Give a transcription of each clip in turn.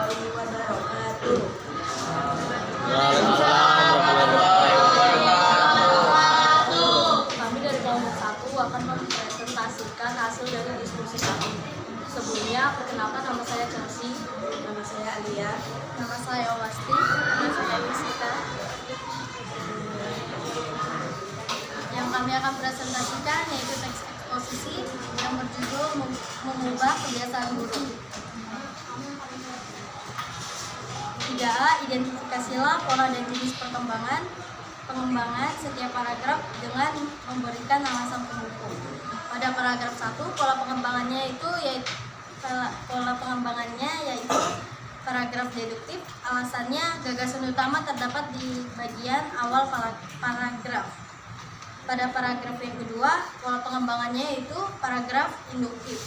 warahmatullahi wabarakatuh. Waalaikumsalam warahmatullahi wabarakatuh. Kami dari kelompok 1 akan mempresentasikan hasil dari diskusi kami. Sebelumnya, perkenalkan nama saya Chelsea. Nama saya Alia. Nama saya Wasti. Nama saya Wisita. Yang kami akan presentasikan yaitu teks eksposisi yang berjudul Mengubah Kebiasaan Guru. 3A. Identifikasilah pola dan jenis pengembangan setiap paragraf dengan memberikan alasan pendukung. Pada paragraf 1, pola pengembangannya yaitu paragraf deduktif. Alasannya, gagasan utama terdapat di bagian awal paragraf. Pada paragraf yang kedua, pola pengembangannya yaitu paragraf induktif.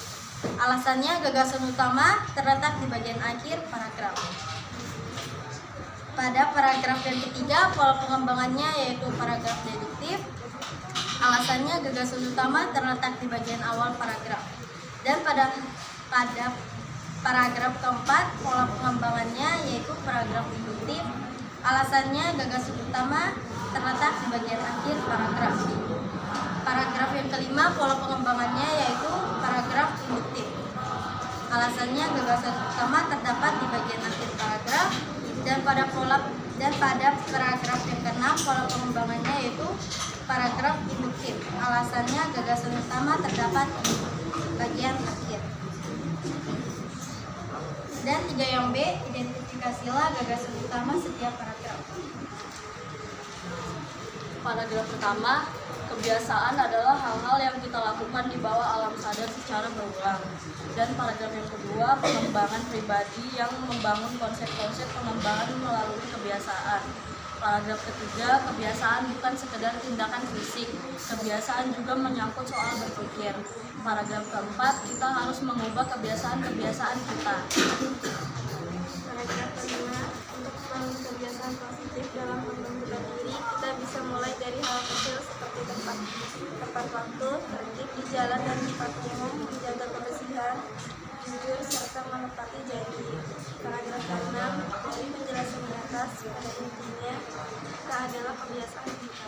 Alasannya, gagasan utama terletak di bagian akhir paragraf. Pada paragraf yang ketiga, pola pengembangannya yaitu paragraf deduktif. Alasannya, gagasan utama terletak di bagian awal paragraf. Dan pada paragraf keempat, pola pengembangannya yaitu paragraf induktif. Alasannya, gagasan utama terletak di bagian akhir paragraf. Paragraf yang kelima, pola pengembangannya yaitu paragraf induktif. Alasannya, gagasan utama terdapat di bagian akhir paragraf. Dan pada paragraf yang keenam, pola pengembangannya yaitu paragraf induktif. Alasannya, gagasan utama terdapat di bagian akhir. Dan 3 yang B, identifikasilah gagasan utama setiap paragraf. Paragraf pertama, kebiasaan adalah hal-hal yang kita lakukan di bawah alam sadar secara berulang. Dan paragraf yang kedua, pengembangan pribadi yang membangun konsep-konsep pengembangan melalui kebiasaan. Paragraf ketiga, kebiasaan bukan sekedar tindakan fisik, kebiasaan juga menyangkut soal berpikir. Paragraf keempat, kita harus mengubah kebiasaan-kebiasaan kita. Paragraf kelima, untuk membangun kebiasaan positif dalam pembentukan diri, kita bisa mulai dari hal kecil seperti tepat waktu, tertib di jalan dan tempat umum, menjaga kebersihan, jujur, serta menepati janji. Paragraf ke-6, dari penjelasan di atas, pada intinya, kita adalah kebiasaan kita.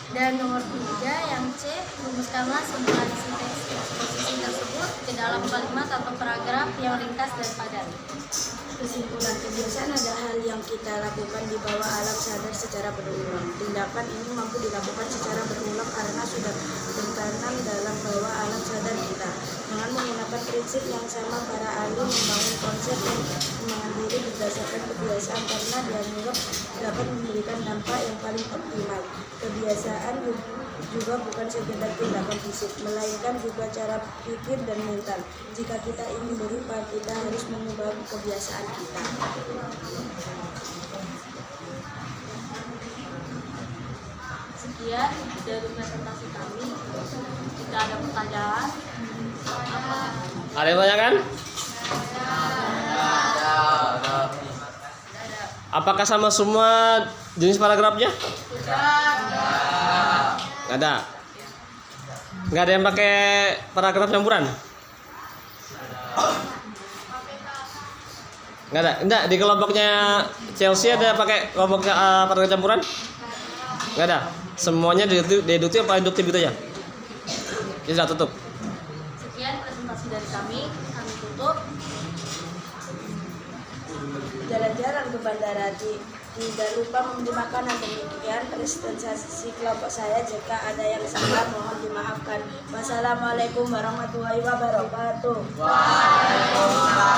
Dan nomor 3 yang C, rumuskanlah semua isi teks eksposisi tersebut ke dalam kalimat atau paragraf yang ringkas dan padat. Kesimpulan, kebiasaan ada hal yang kita lakukan di bawah alam sadar secara berulang. Tindakan ini mampu dilakukan secara berulang karena sudah tertanam dalam bawah alam sadar kita. Dengan menggunakan prinsip yang sama, para ahli membangun konsep yang mengambil berdasarkan kebiasaan karena dianggap dapat memberikan dampak yang paling optimal. Kebiasaan juga bukan sekedar tindakan fisik, melainkan juga cara pikir dan mental. Jika kita ingin berubah, kita harus mengubah kebiasaan kita. Sekian dari presentasi kami. Jika ada pertanyaan, Ada yang tanya kan? Apakah sama semua jenis paragrafnya? Nggak ada. Nggak ada yang pakai paragraf campuran? Nggak ada. Enggak, di kelompoknya Chelsea ada pakai kelompok paragraf campuran? Nggak ada. Semuanya deduktif apa induktif gitu ya? Ya sudah, tutup. sekian presentasi dari kami tutup. Jalan-jalan ke bandara, tidak lupa membeli makanan. Demikian presentasi kelompok saya. Jika ada yang salah, mohon dimaafkan. Wassalamualaikum warahmatullahi wabarakatuh. Waalaikumsalam.